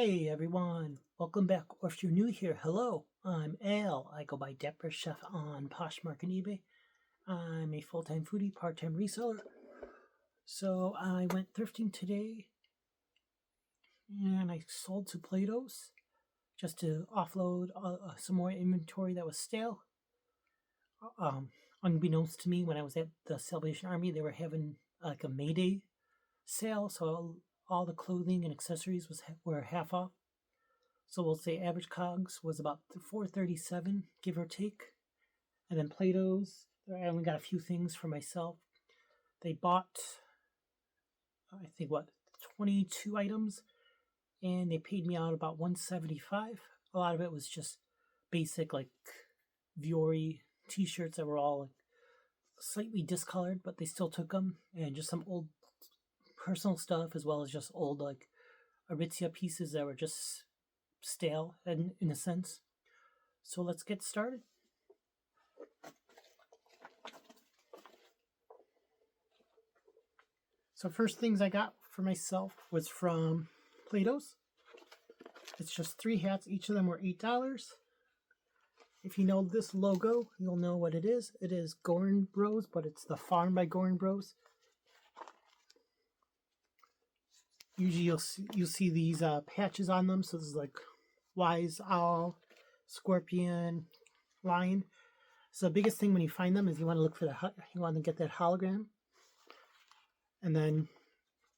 Hey everyone, welcome back. Or if you're new here, hello. I'm Al. I go by Dapper Chef on Poshmark and eBay. I'm a full-time foodie, part-time reseller. So I went thrifting today and I sold some Play-Dohs just to offload some more inventory that was stale. Um, Unbeknownst to me, when I was at the Salvation Army, they were having like a May Day sale, so all the clothing and accessories were half off. So we'll say average COGS was about $437, give or take. And then Play-Dohs, I only got a few things for myself. They bought, I think, 22 items, and they paid me out about $175. A lot of it was just basic, like, Vuori t-shirts that were all like slightly discolored, but they still took them, and just some old personal stuff, as well as just old, like, Aritzia pieces that were just stale in a sense. So let's get started. So first things I got for myself was from Play-Dohs. It's just 3 hats. Each of them were $8. If you know this logo, you'll know what it is. It is Gorn Bros, but it's the Farm by Gorn Bros. Usually you'll see these patches on them. So this is like wise owl, scorpion, lion. So the biggest thing when you find them is you want to look for you want to get that hologram, and then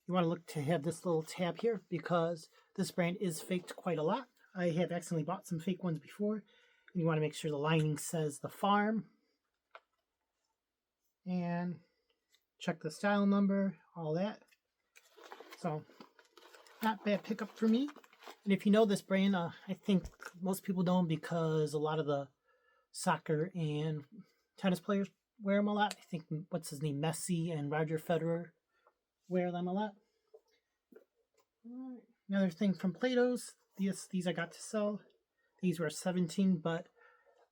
you want to look to have this little tab here because this brand is faked quite a lot. I have accidentally bought some fake ones before, and you want to make sure the lining says the farm, and check the style number, all that. So not bad pickup for me. And if you know this brand, I think most people know them because a lot of the soccer and tennis players wear them a lot. I think, what's his name, Messi and Roger Federer wear them a lot. Another thing from Play-Dohs, these I got to sell. These were $17, but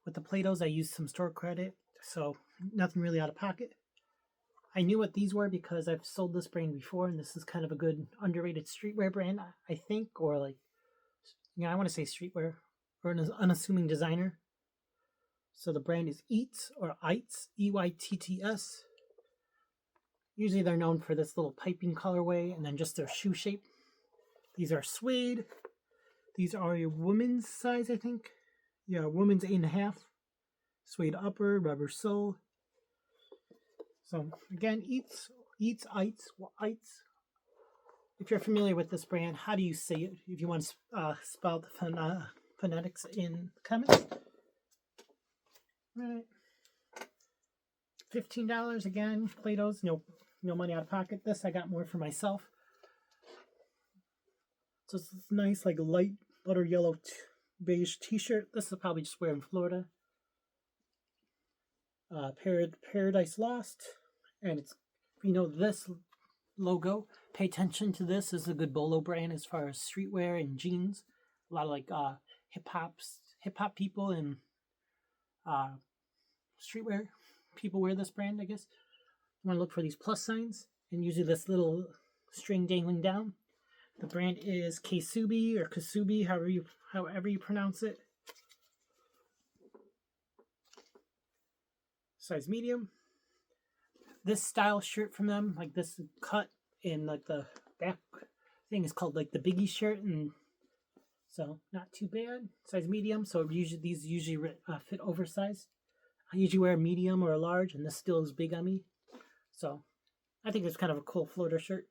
with the Play-Dohs I used some store credit, so nothing really out of pocket. I knew what these were because I've sold this brand before, and this is kind of a good underrated streetwear brand, I think, or like, I want to say streetwear, or an unassuming designer. So the brand is Eats, or Eitz, E-Y-T-T-S. Usually they're known for this little piping colorway and then just their shoe shape. These are suede. These are a women's size, I think. Yeah, women's 8.5. Suede upper, rubber sole. So again, Eats, Eitz. If you're familiar with this brand, how do you say it? If you want to spell the phonetics in the comments. All right. $15 again. Play-Dohs, no money out of pocket. This I got more for myself. So it's this nice, like, light butter yellow beige t-shirt. This is probably just wear in Florida. Paradise Lost. And it's, if you know this logo, pay attention to this. This is a good bolo brand as far as streetwear and jeans. A lot of like hip hop people and streetwear people wear this brand, I guess. You want to look for these plus signs, and usually this little string dangling down. The brand is Kasubi or Kasubi, however you pronounce it. Size medium. This style shirt from them, like this cut in like the back thing, is called like the Biggie shirt, and so not too bad. Size medium. So these usually fit oversized. I usually wear a medium or a large, and this still is big on me. So I think it's kind of a cool floater shirt.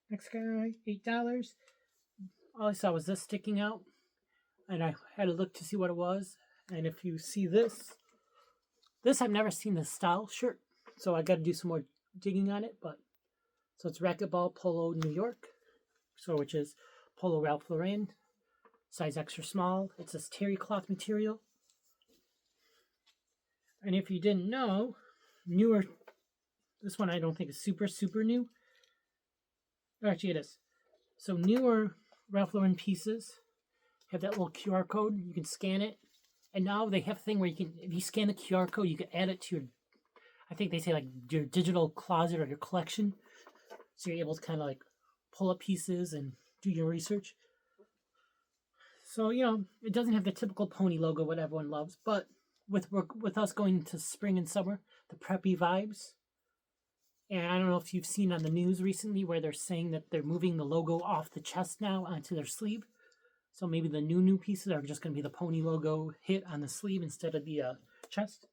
Next guy, $8. All I saw was this sticking out, and I had to look to see what it was. And if you see this I've never seen this style shirt, so I got to do some more digging on it. But so it's Racquetball Polo New York, so which is Polo Ralph Lauren, size extra small. It's this terry cloth material. And if you didn't know, newer, this one I don't think is super new. Actually, it is. So newer Ralph Lauren pieces have that little QR code. You can scan it. And now they have a thing where you can, if you scan the QR code, you can add it to your, I think they say like your digital closet or your collection. So you're able to kind of like pull up pieces and do your research. So, it doesn't have the typical pony logo, what everyone loves, but with us going into spring and summer, the preppy vibes. And I don't know if you've seen on the news recently where they're saying that they're moving the logo off the chest now onto their sleeve. So maybe the new pieces are just going to be the pony logo hit on the sleeve instead of the chest.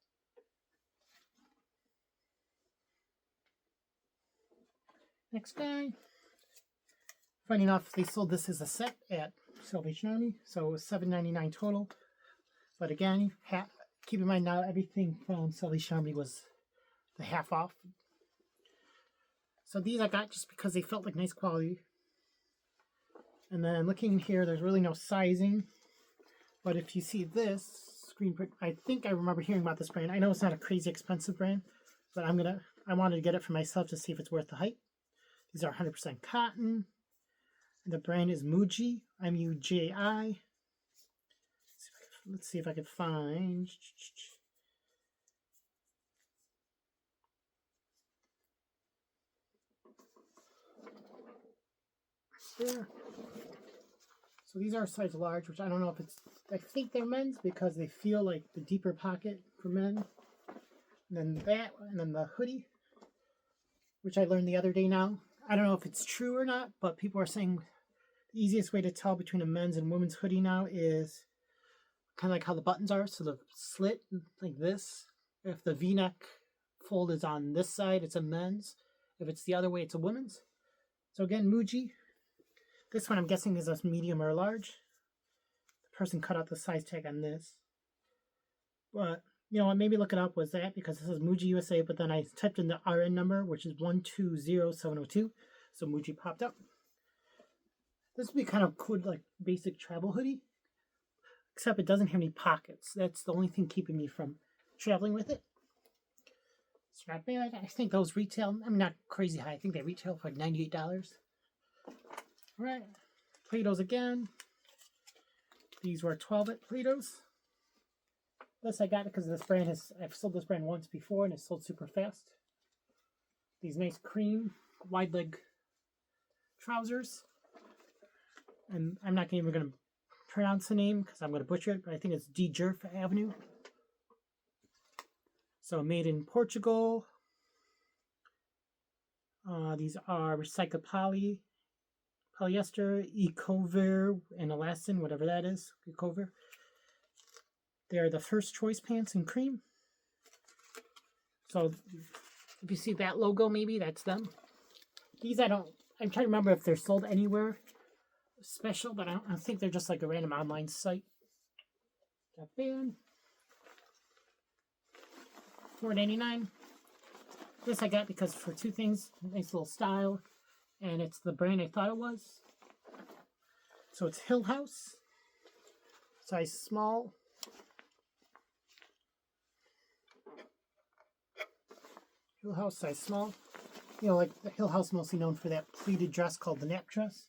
Next guy. Funny enough, they sold this as a set at Salvation Army, so it was $7.99 total. But again, keep in mind now everything from Salvation Army was the half off. So these I got just because they felt like nice quality. And then looking here, there's really no sizing. But if you see this screen print, I think I remember hearing about this brand. I know it's not a crazy expensive brand, but I wanted to get it for myself to see if it's worth the hype. These are 100% cotton. And the brand is Muji, M-U-J-I. Let's see if I can find. There. So these are size large, which I don't know if it's. I think they're men's because they feel like the deeper pocket for men. And then that, and then the hoodie, which I learned the other day now. I don't know if it's true or not, but people are saying the easiest way to tell between a men's and women's hoodie now is kind of like how the buttons are. So the slit like this. If the V-neck fold is on this side, it's a men's. If it's the other way, it's a women's. So again, Muji. This one I'm guessing is a medium or large. The person cut out the size tag on this. But, what made me look it up was that because this is Muji USA, but then I typed in the RN number, which is 120702. So Muji popped up. This would be kind of cool, like basic travel hoodie. Except it doesn't have any pockets. That's the only thing keeping me from traveling with it. Strap bag. I think those retail, not crazy high. I think they retail for like $98. Alright, Play-Dohs again. These were 12 at Play-Dohs. This I got because this brand I've sold this brand once before and it's sold super fast. These nice cream wide leg trousers. And I'm not even going to pronounce the name because I'm going to butcher it, but I think it's D. Jerf Avenue. So made in Portugal. These are recycled polyester, Ecover, and elastin, whatever that is, Ecover. They're the first choice pants in cream. So if you see that logo, maybe that's them. These I'm trying to remember if they're sold anywhere special, but I think they're just like a random online site. That band. $4.99. This I got because for two things, nice little style. And it's the brand I thought it was. So it's Hill House. Size small. Hill House, size small. Like the Hill House, mostly known for that pleated dress called the nap dress.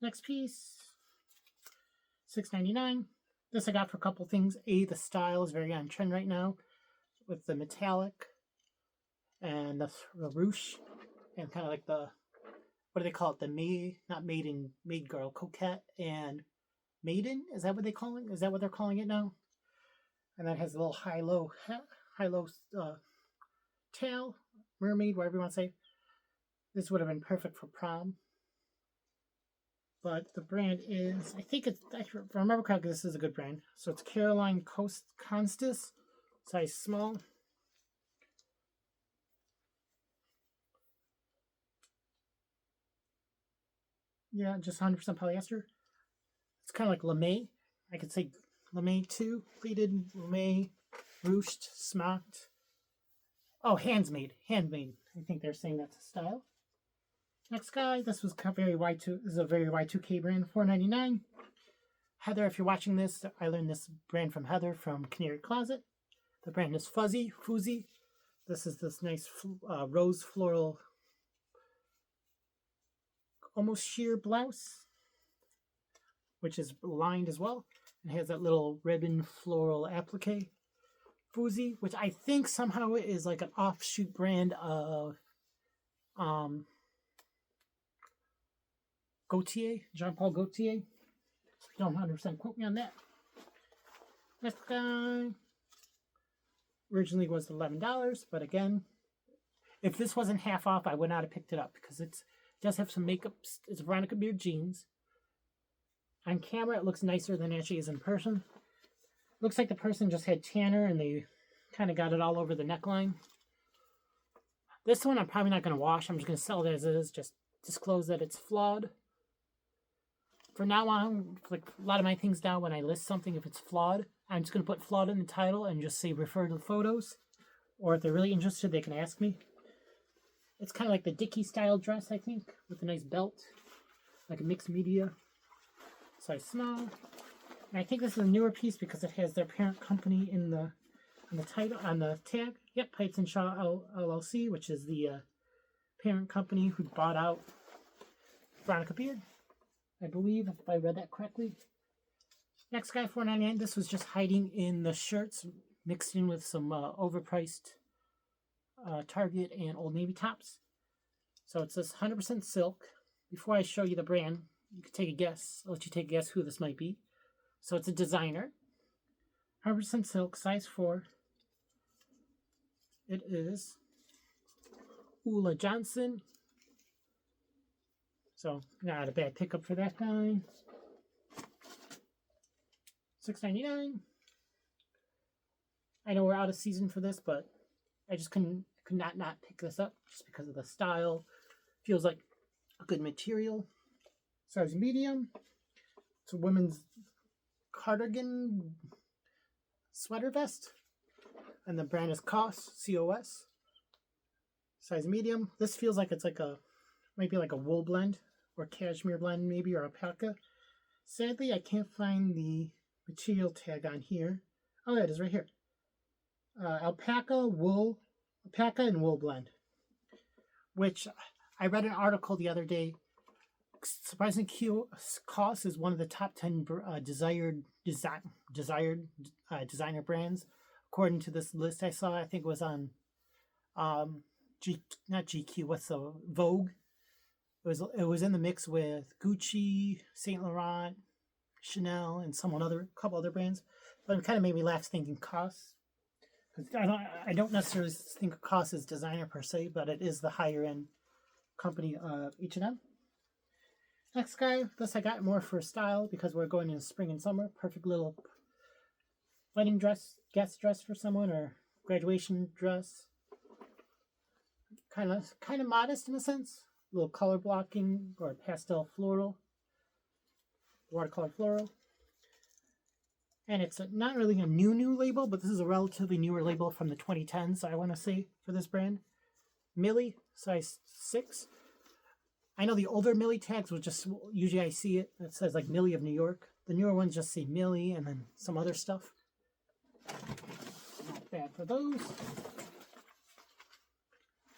Next piece. $6.99. This I got for a couple things. The style is very on trend right now. With the metallic. And the ruche, and kind of like what do they call it? Not maiden, maid girl, coquette, and maiden. Is that what they call it? Is that what they're calling it now? And that has a little high-low tail, mermaid, whatever you want to say. This would have been perfect for prom. But the brand is, I think it's, if I remember correctly, this is a good brand. So it's Caroline Constis, size small. Yeah, just 100% polyester. It's kind of like lame. I could say lame too. Pleated, lame, ruched, smocked. Oh, handmade. Handmade. I think they're saying that's a style. Next guy, this was very Y2. This is a very Y2K brand, $4.99. Heather, if you're watching this, I learned this brand from Heather from Canary Closet. The brand is Fuzzy. This is this nice rose floral, almost sheer blouse, which is lined as well. It has that little ribbon floral applique. Fuzi, which I think somehow is like an offshoot brand of um, Gaultier, Jean Paul Gaultier. Don't 100% quote me on that. This guy originally was $11, but again, if this wasn't half off, I would not have picked it up because it does have some makeup. It's Veronica Beard jeans. On camera, it looks nicer than it actually is in person. Looks like the person just had tanner and they kind of got it all over the neckline. This one I'm probably not going to wash. I'm just going to sell it as is. Just disclose that it's flawed. For now on, like a lot of my things now, when I list something, if it's flawed, I'm just going to put flawed in the title and just say refer to the photos. Or if they're really interested, they can ask me. It's kind of like the Dickie style dress, I think, with a nice belt. Like a mixed media. Size small. And I think this is a newer piece because it has their parent company in the on the title, on the tag. Yep, Heights and Shaw LLC, which is the parent company who bought out Veronica Beard, I believe, if I read that correctly. Next guy, $4.99. This was just hiding in the shirts, mixed in with some overpriced Target and Old Navy tops. So it's this 100% silk. Before I show you the brand, you can take a guess. I'll let you take a guess who this might be. So it's a designer. 100% silk, size 4. It is Ulla Johnson. So not a bad pickup for that guy. $6.99. I know we're out of season for this, but I just could not pick this up just because of the style. Feels like a good material. Size medium. It's a women's cardigan sweater vest. And the brand is COS, C-O-S. Size medium. This feels like it's like maybe like a wool blend or cashmere blend maybe, or alpaca. Sadly, I can't find the material tag on here. Oh, yeah, it is right here. Alpaca and wool blend. Which I read an article the other day. Surprisingly, COS is one of the top 10 desired designer brands. According to this list I saw, I think it was on not GQ, what's the Vogue? It was in the mix with Gucci, Saint Laurent, Chanel, and couple other brands. But it kind of made me laugh thinking COS. I don't necessarily think of COS as designer per se, but it is the higher end company of H&M. Next guy, this I got more for style because we're going into spring and summer. Perfect little wedding dress, guest dress for someone, or graduation dress. Kind of modest in a sense. A little color blocking or pastel floral, watercolor floral. And it's not really a new label, but this is a relatively newer label from the 2010s, I want to say, for this brand. Millie, size 6. I know the older Millie tags will just, usually I see it says like Millie of New York. The newer ones just say Millie and then some other stuff. Not bad for those.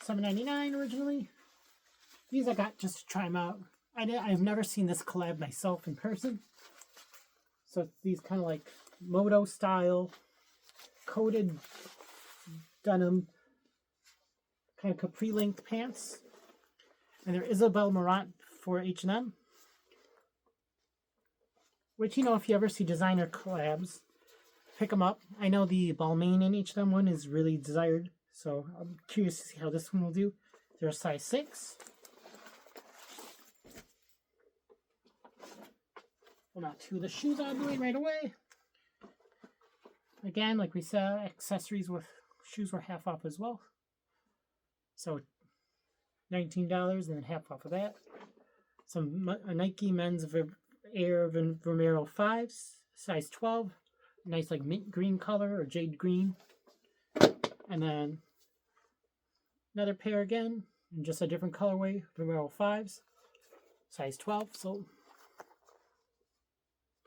$7.99 originally. These I got just to try them out. I've never seen this collab myself in person. So these kind of like moto style, coated denim, kind of capri length pants. And they're Isabel Marant for H&M. Which, you know, if you ever see designer collabs, pick them up. I know the Balmain and H&M one is really desired. So I'm curious to see how this one will do. They're a size 6. Well, now two of the shoes I'm doing right away. Again, like we said, accessories with shoes were half off as well. So $19 and then half off of that. Some Nike men's Air Vomero 5s, size 12. Nice like mint green color or jade green. And then another pair again, in just a different colorway, Vomero 5s, size 12. So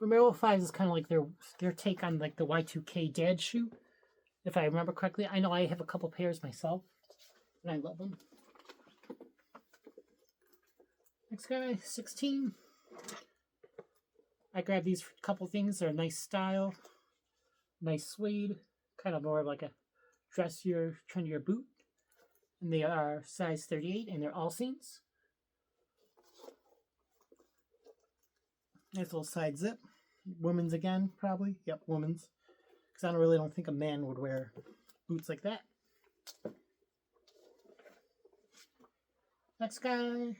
Vomero 5s is kind of like their take on like the Y2K dad shoe, if I remember correctly. I know I have a couple pairs myself, and I love them. Next guy, 16. I grabbed these for a couple things. They're a nice style, nice suede, kind of more of like a dressier, trendier boot. And they are size 38 and they're all saints. Nice little side zip. Women's again, probably. Yep, women's. Because I really don't think a man would wear boots like that. Next guy.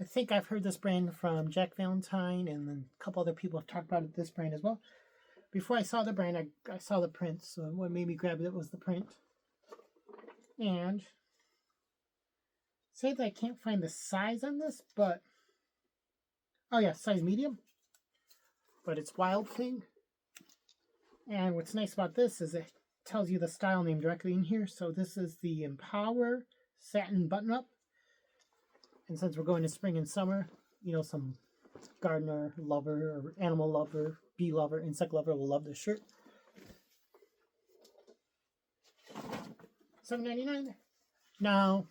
I think I've heard this brand from Jack Valentine, and then a couple other people have talked about this brand as well. Before I saw the brand, I saw the print, so what made me grab it was the print. And say that I can't find the size on this, but oh yeah, size medium. But it's Wild Thing. And what's nice about this is it tells you the style name directly in here. So this is the Empower Satin Button-Up. And since we're going to spring and summer, you know, some gardener lover or animal lover, bee lover, insect lover will love this shirt. $7.99. Now,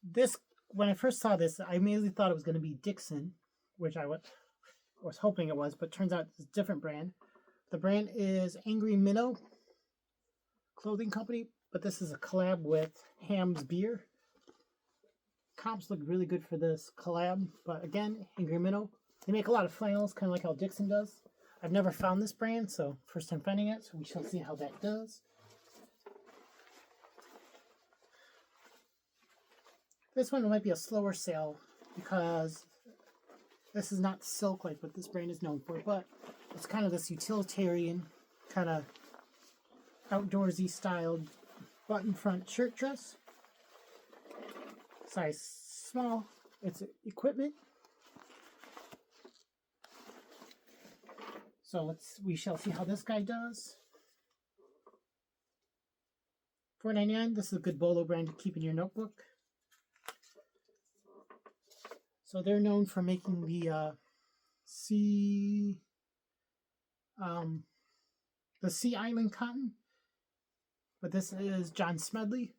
this, when I first saw this, I immediately thought it was going to be Dixon, which I was hoping it was, but turns out it's a different brand. The brand is Angry Minnow Clothing Company, but this is a collab with Ham's Beer. Comps look really good for this collab, but again, Angry Minnow. They make a lot of flannels, kind of like how Dixon does. I've never found this brand, so first time finding it, so we shall see how that does. This one might be a slower sale because this is not silk like what this brand is known for, but it's kind of this utilitarian, kind of outdoorsy styled button front shirt dress. Size small. It's equipment. So we shall see how this guy does. $4.99. This is a good bolo brand to keep in your notebook. So they're known for making the Sea Island cotton, but this is John Smedley.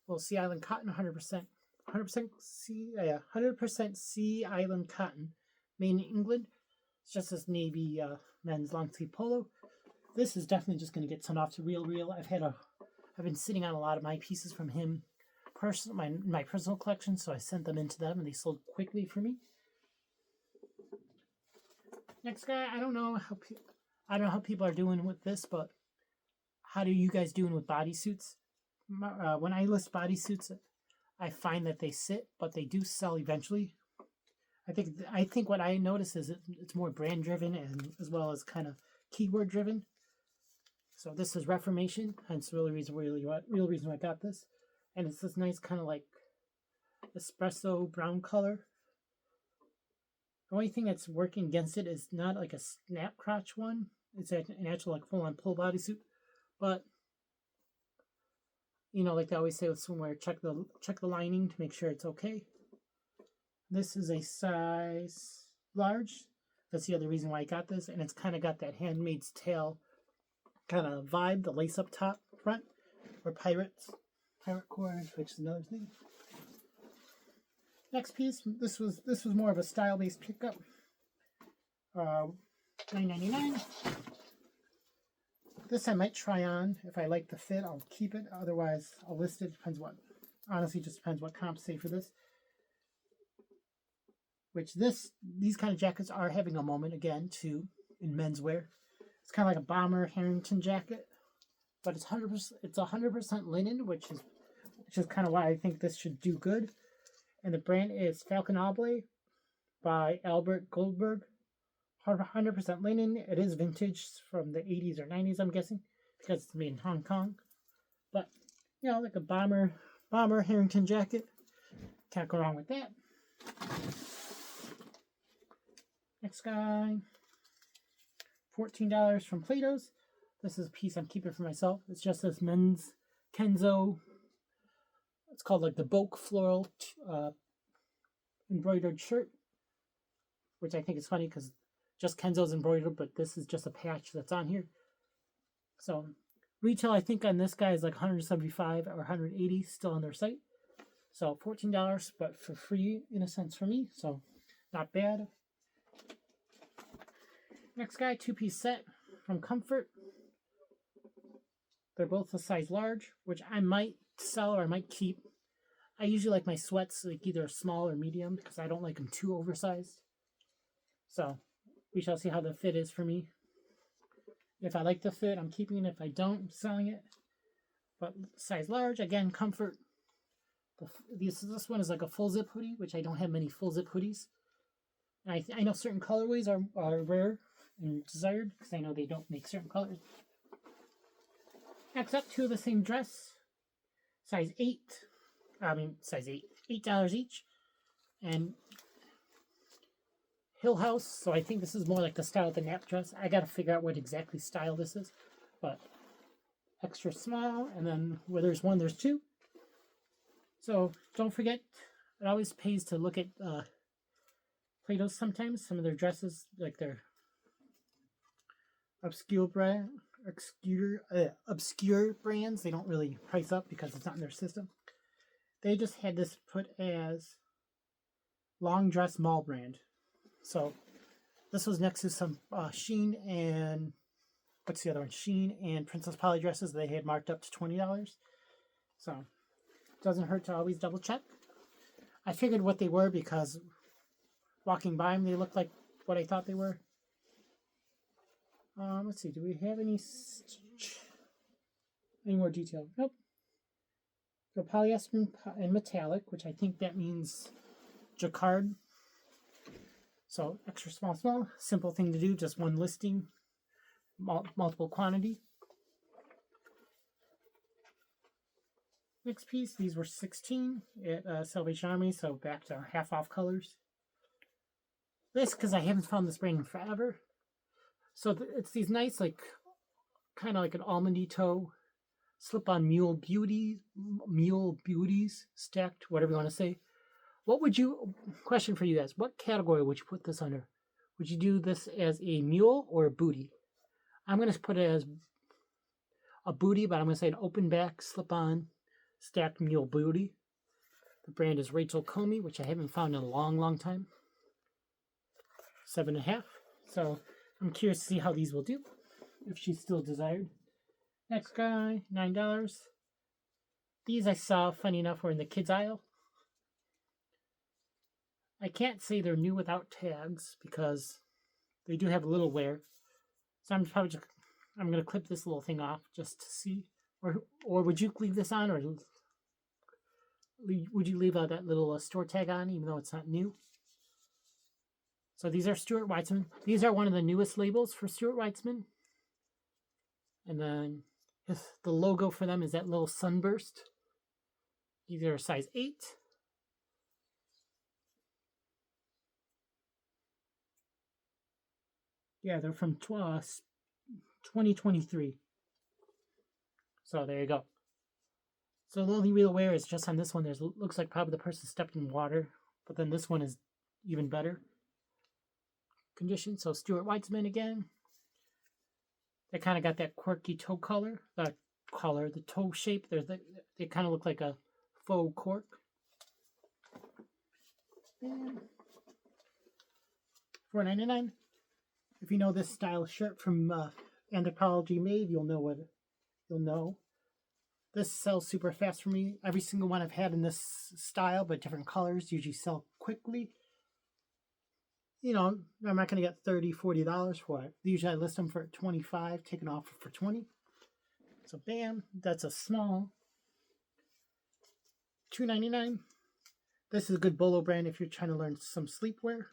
Well, Sea Island cotton, 100%, 100% Sea Island cotton, made in England. It's just this navy men's long sleeve polo. This is definitely just going to get sent off to Real. I've been sitting on a lot of my pieces from him. My personal collection, so I sent them into them and they sold quickly for me. Next guy, I don't know how people are doing with this, but how are you guys doing with bodysuits? When I list bodysuits, I find that they sit, but they do sell eventually. I think what I notice is it's more brand driven and as well as kind of keyword driven. So this is Reformation, hence the real reason why I got this. And it's this nice kind of like espresso brown color. The only thing that's working against it is not like a snap crotch one. It's an actual like full on pull bodysuit. But you know, like they always say with swimwear, check the lining to make sure it's okay. This is a size large. That's the other reason why I got this, and it's kind of got that Handmaid's Tale kind of vibe. The lace up top front, or pirate cord, which is another thing. Next piece, this was more of a style-based pickup. $9.99. This I might try on. If I like the fit, I'll keep it. Otherwise, I'll list it. Honestly, just depends what comps say for this. These kind of jackets are having a moment again too in menswear. It's kind of like a bomber Harrington jacket, but it's 100% linen, which is kind of why I think this should do good. And the brand is Falcon Oblé by Albert Goldberg. 100% linen. It is vintage from the 80s or 90s, I'm guessing, because it's made in Hong Kong. But, you know, like a bomber Harrington jacket. Can't go wrong with that. Next guy. $14 from Plato's. This is a piece I'm keeping for myself. It's just this men's Kenzo. It's called like the Boke floral embroidered shirt, which I think is funny because just Kenzo's embroidered, but this is just a patch that's on here. So retail, I think on this guy is like $175 or $180 still on their site. So $14, but for free in a sense for me. So not bad. Next guy, two-piece set from Comfort. They're both a size large, which I might sell or I might keep. I usually like my sweats like either small or medium because I don't like them too oversized. So we shall see how the fit is for me. If I like the fit, I'm keeping it. If I don't, I'm selling it. But size large, again, comfort. This one is like a full zip hoodie, which I don't have many full zip hoodies. And I know certain colorways are rare and desired because I know they don't make certain colors. Next up, two of the same dress, size 8. Size 8. $8 each. And Hill House, so I think this is more like the style of the nap dress. I gotta figure out what exactly style this is. But extra small, and then where there's one, there's two. So don't forget, it always pays to look at Plato's sometimes. Some of their dresses, like their obscure brands, they don't really price up because it's not in their system. They just had this put as long dress mall brand. So this was next to some Sheen and what's the other one? Sheen and Princess Polly dresses they had marked up to $20. So it doesn't hurt to always double check. I figured what they were because walking by them they looked like what I thought they were. Let's see, do we have any more detail? Nope. So polyester and metallic, which I think that means jacquard. So extra small, simple thing to do, just one listing, multiple quantity. Next piece, these were 16 at Salvation Army, so back to half off colors. This, because I haven't found this brand in forever. So it's these nice, like, kind of like an almondy toe, slip-on mule beauties, stacked, whatever you want to say. What would you, question for you guys, what category would you put this under? Would you do this as a mule or a booty? I'm going to put it as a booty, but I'm going to say an open back, slip-on, stacked mule booty. The brand is Rachel Comey, which I haven't found in a long time. 7.5. So I'm curious to see how these will do, if she's still desired. Next guy, $9. These I saw, funny enough, were in the kids aisle. I can't say they're new without tags because they do have a little wear. So I'm going to clip this little thing off just to see. Or would you leave this on, or would you leave that little store tag on even though it's not new? So these are Stuart Weitzman. These are one of the newest labels for Stuart Weitzman. And then the logo for them is that little sunburst. These are size 8. Yeah, they're from 2023. So there you go. So the only real wear is just on this one. There's looks like probably the person stepped in water, but then this one is even better condition. So Stuart Weitzman again. They kind of got that quirky toe color. The toe shape. They kind of look like a faux cork. And $4.99. If you know this style shirt from Anthropology Made, you'll know. This sells super fast for me. Every single one I've had in this style, but different colors, usually sell quickly. You know, I'm not going to get $30, $40 for it. Usually I list them for $25, take an offer for $20. So bam, that's a small. $2.99. This is a good Bolo brand if you're trying to learn some sleepwear.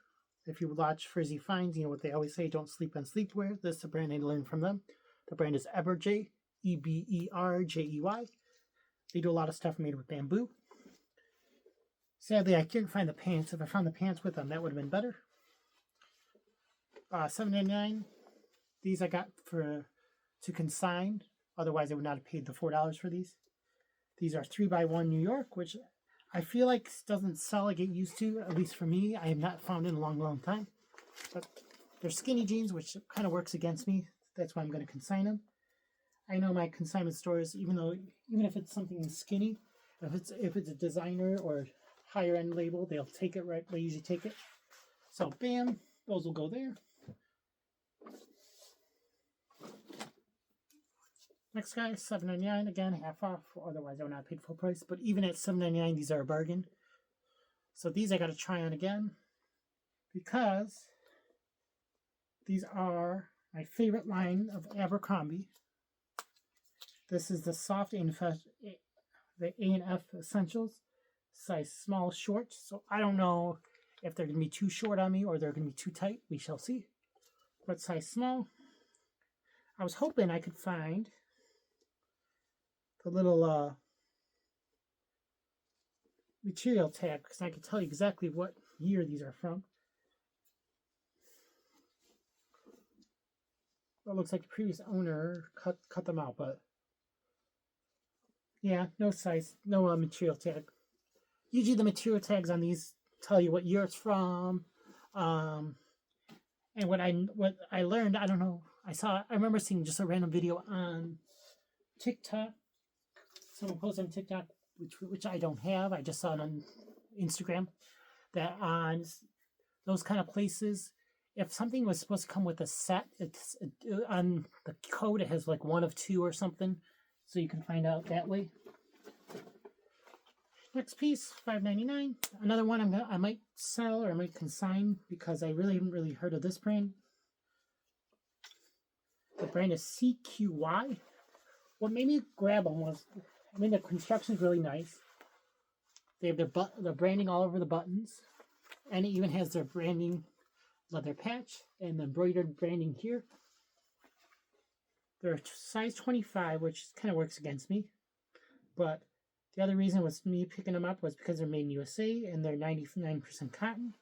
If you watch Frizzy Finds, you know what they always say, don't sleep on sleepwear. This is a brand I learned from them. The brand is Eberjey, Eberjey. They do a lot of stuff made with bamboo. Sadly, I couldn't find the pants. If I found the pants with them, that would have been better. $7.99. These I got to consign. Otherwise, I would not have paid the $4 for these. These are 3x1 New York, which I feel like doesn't sell like it used to, at least for me. I have not found it in a long time. But they're skinny jeans, which kind of works against me. That's why I'm going to consign them. I know my consignment stores, even if it's something skinny, if it's a designer or higher end label, they'll take it right. They usually take it. So bam, those will go there. Next guy, $7.99. Again, half off. Otherwise, I would not have paid full price. But even at $7.99, these are a bargain. So these I got to try on again because these are my favorite line of Abercrombie. This is the soft the A&F Essentials, size small short. So I don't know if they're going to be too short on me or they're going to be too tight. We shall see. But size small. I was hoping I could find the little material tag because I could tell you exactly what year these are from. Well, it looks like the previous owner cut them out, but yeah, no size, no material tag. Usually the material tags on these tell you what year it's from. And what I learned, I don't know, I remember seeing just a random video on TikTok. Someone posted on TikTok, which I don't have. I just saw it on Instagram. That on those kind of places, if something was supposed to come with a set, it's on the code it has like 1 of 2 or something, so you can find out that way. Next piece, $5.99. Another one I might sell or I might consign because I really haven't really heard of this brand. The brand is CQY. What made me grab them was, I mean, the construction is really nice. They have their branding all over the buttons, and it even has their branding leather patch and the embroidered branding here. They're size 25, which kind of works against me, but the other reason was me picking them up was because they're made in USA and they're 99% cotton.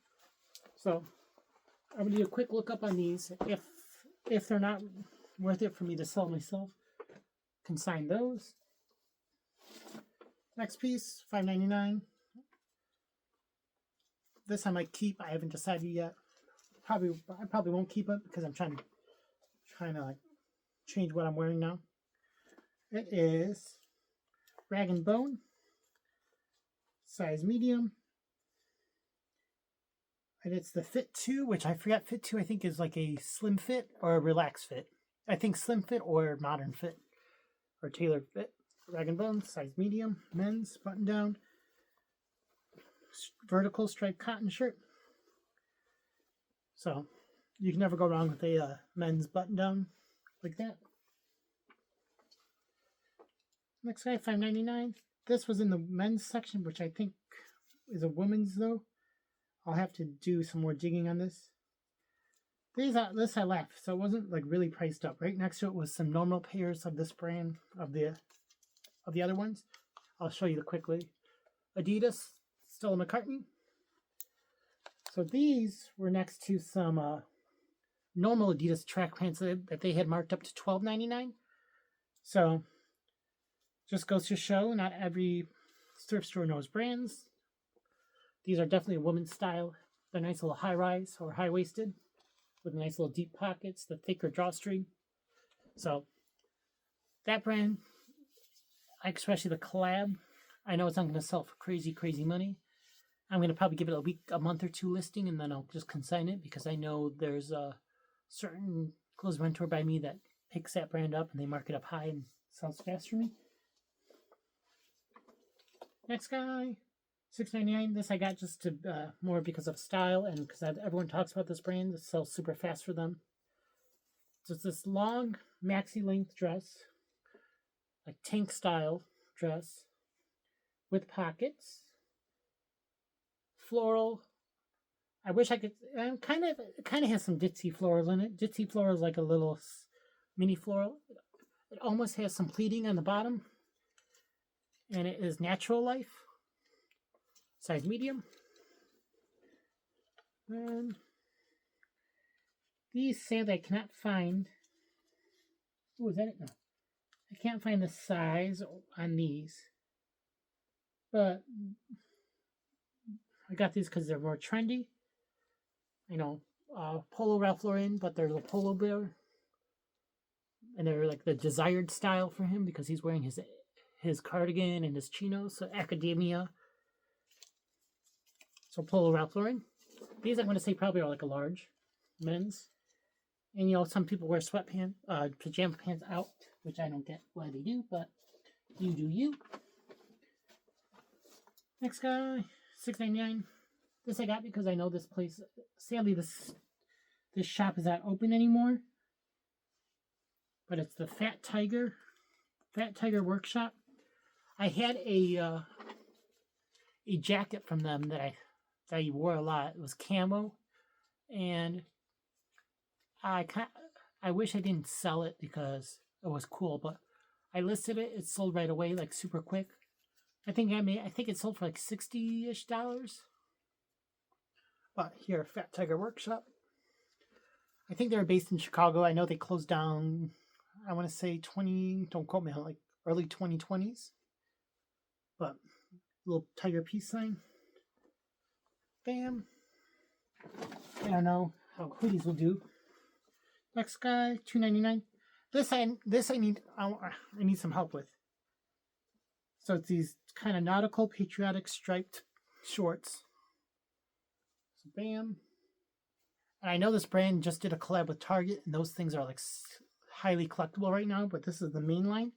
So I'm gonna do a quick look up on these. If they're not worth it for me to sell myself, consign those. Next piece, $5.99. This I might keep. I haven't decided yet. I probably won't keep it because I'm trying to like change what I'm wearing now. It is Rag and Bone, size medium, and it's the Fit 2, which I forgot. Fit 2 I think is like a slim fit or a relaxed fit. I think slim fit or modern fit or tailored fit. Rag and Bone, size medium, men's, button down, vertical striped cotton shirt. So you can never go wrong with a men's button down like that. Next guy, $5.99. This was in the men's section, which I think is a woman's though. I'll have to do some more digging on this. This I left, so it wasn't like really priced up. Right next to it was some normal pairs of this brand of the other ones. I'll show you quickly. Adidas, Stella McCartney. So these were next to some normal Adidas track pants that they had marked up to $12.99. So just goes to show not every thrift store knows brands. These are definitely a woman's style. They're nice little high-rise or high-waisted with nice little deep pockets, the thicker drawstring. So that brand, especially the collab, I know it's not going to sell for crazy, crazy money. I'm going to probably give it a month or 2 listing, and then I'll just consign it because I know there's a certain clothes mentor by me that picks that brand up and they mark it up high and sells fast for me. Next guy, $6.99. This I got just to more because of style and because everyone talks about this brand. It sells super fast for them. So it's this long maxi length dress, like tank style dress with pockets, floral. I wish I could. It kind of has some ditzy floral in it. Ditzy floral is like a little mini floral. It almost has some pleating on the bottom, and it is Natural Life, size medium. And these sandals I cannot find. Oh, is that it? No, I can't find the size on these, but I got these because they're more trendy. You know, Polo Ralph Lauren, but they're the Polo Bear. And they're like the desired style for him because he's wearing his cardigan and his chinos. So Academia. So Polo Ralph Lauren. These I'm going to say probably are like a large men's. And you know, some people wear sweatpants, pajama pants out which I don't get why they do, but you do you. Next guy, $6.99. This I got because I know this place. Sadly, this shop is not open anymore. But it's the Fat Tiger Workshop. I had a jacket from them that I wore a lot. It was camo, and I wish I didn't sell it because it was cool. But I listed it. It sold right away, like super quick. I think it sold for like $60-ish. But here, Fat Tiger Workshop. I think they're based in Chicago. I know they closed down, I want to say don't quote me on, like early 2020s. But little tiger peace sign. Bam. I don't know how hoodies will do. Next guy, $2.99. This I need some help with. So it's these kind of nautical patriotic striped shorts. So bam. And I know this brand just did a collab with Target, and those things are like highly collectible right now, but this is the main line.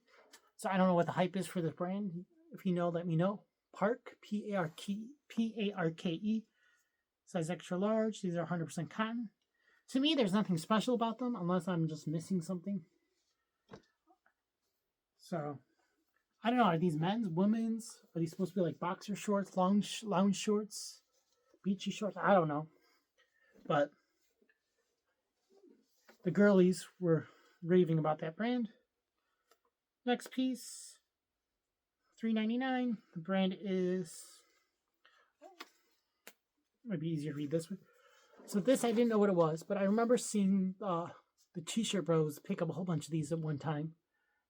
So I don't know what the hype is for this brand. If you know, let me know. Park, P-A-R-K-E, size extra large. These are 100% cotton. To me, there's nothing special about them unless I'm just missing something. So, I don't know. Are these men's, women's? Are these supposed to be like boxer shorts, lounge shorts, beachy shorts? I don't know. But the girlies were raving about that brand. Next piece, $3.99. The brand is, might be easier to read this one. So this, I didn't know what it was, but I remember seeing the T-shirt bros pick up a whole bunch of these at one time.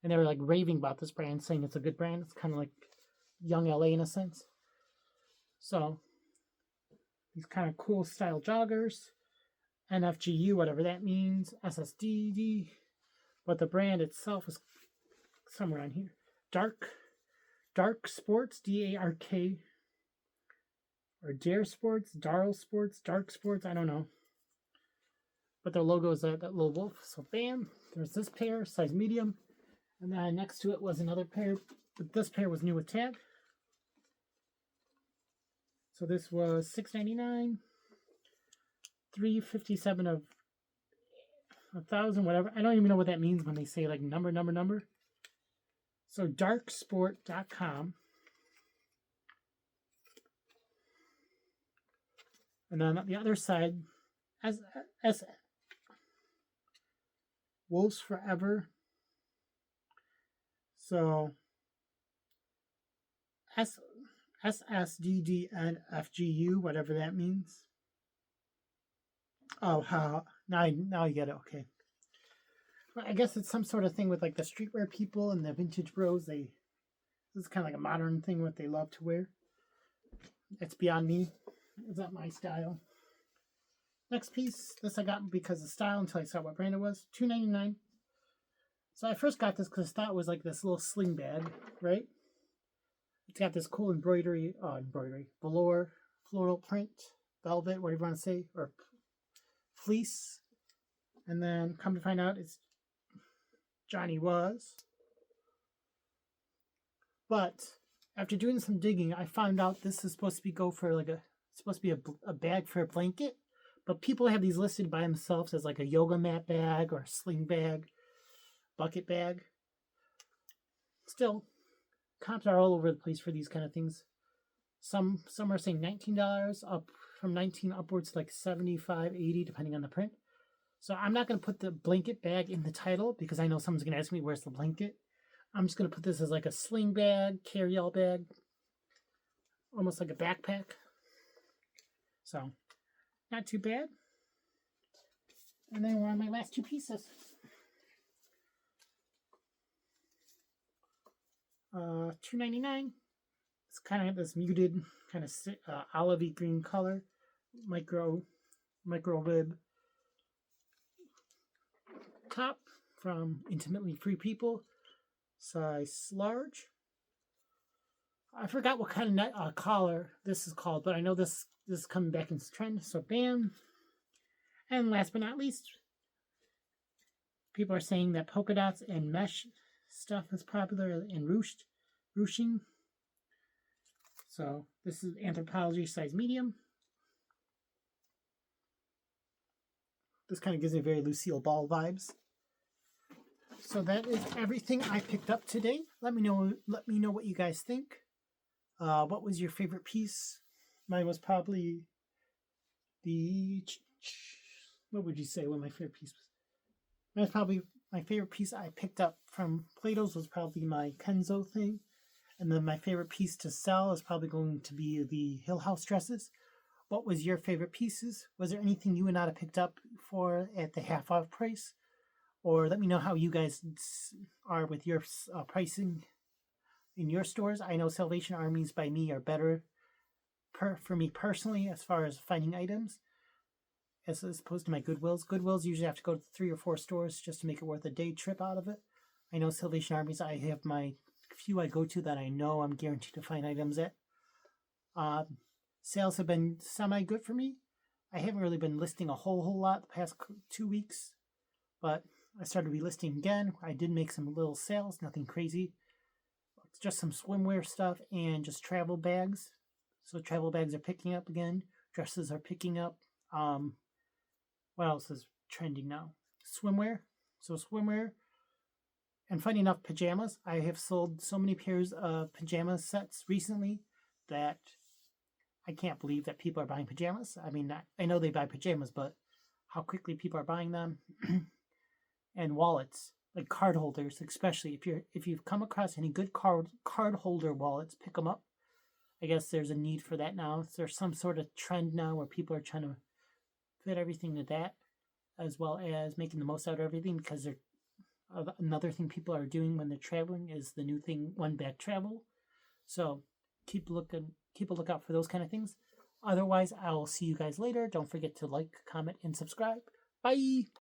And they were like raving about this brand, saying it's a good brand. It's kind of like young LA in a sense. So these kind of cool style joggers. NFGU, whatever that means. SSDD. But the brand itself is somewhere on here. Dark Sports, D-A-R-K. Or Dare Sports, Darl Sports, Dark Sports, I don't know. But their logo is that little wolf. So bam, there's this pair, size medium. And then next to it was another pair, but this pair was new with tag. So this was $6.99, $3.57 of 1,000, whatever. I don't even know what that means when they say like number. So darksport.com. And then on the other side, as Wolves Forever. So SSDDNFGU, whatever that means. Oh, how now you get it. Okay. Well, I guess it's some sort of thing with like the streetwear people and the vintage bros. This is kind of like a modern thing what they love to wear. It's beyond me. It's not my style. Next piece. This I got because of style until I saw what brand it was. $2.99. So I first got this because I thought it was like this little sling bag, right? It's got this cool embroidery, velour, floral print, velvet, whatever you want to say, or fleece. And then come to find out it's Johnny Was. But after doing some digging, I found out this is supposed to be a bag for a blanket. But people have these listed by themselves as like a yoga mat bag or a sling bag, bucket bag. Still, comps are all over the place for these kind of things. Some are saying $19, up from 19 upwards to like 75, 80, depending on the print. So I'm not going to put the blanket bag in the title because I know someone's going to ask me where's the blanket. I'm just going to put this as like a sling bag, carry-all bag, almost like a backpack. So, not too bad. And then we're on my last two pieces. $2.99. It's kind of this muted, kind of olivey green color, micro rib top from Intimately Free People, size large. I forgot what kind of collar this is called, but I know this is coming back in trend. So bam. And last but not least, people are saying that polka dots and mesh stuff that's popular in ruching. So this is Anthropology size medium. This kind of gives me very Lucille Ball vibes. So that is everything I picked up today. Let me know what you guys think. What was your favorite piece? Mine was probably the what would you say what my favorite piece was? Mine was probably my favorite piece I picked up from Plato's was probably my Kenzo thing. And then my favorite piece to sell is probably going to be the Hill House dresses. What was your favorite pieces? Was there anything you would not have picked up for at the half off price? Or let me know how you guys are with your pricing in your stores. I know Salvation Armies by me are better for me personally as far as finding items as opposed to my Goodwills. Goodwills usually have to go to 3 or 4 stores just to make it worth a day trip out of it. I know Salvation Armies, I have my few I go to that I know I'm guaranteed to find items at. Sales have been semi-good for me. I haven't really been listing a whole lot the past 2 weeks, but I started relisting again. I did make some little sales, nothing crazy. It's just some swimwear stuff and just travel bags. So travel bags are picking up again. Dresses are picking up. What else is trending now? Swimwear. So swimwear. And funny enough, pajamas. I have sold so many pairs of pajama sets recently that I can't believe that people are buying pajamas. I mean, I know they buy pajamas, but how quickly people are buying them. And wallets, like card holders, especially if you've come across any good card holder wallets, pick them up. I guess there's a need for that now. There's some sort of trend now where people are trying to fit everything to that, as well as making the most out of everything, because another thing people are doing when they're traveling is the new thing, one bag travel. So keep a lookout for those kind of things. Otherwise, I will see you guys later. Don't forget to like, comment, and subscribe. Bye!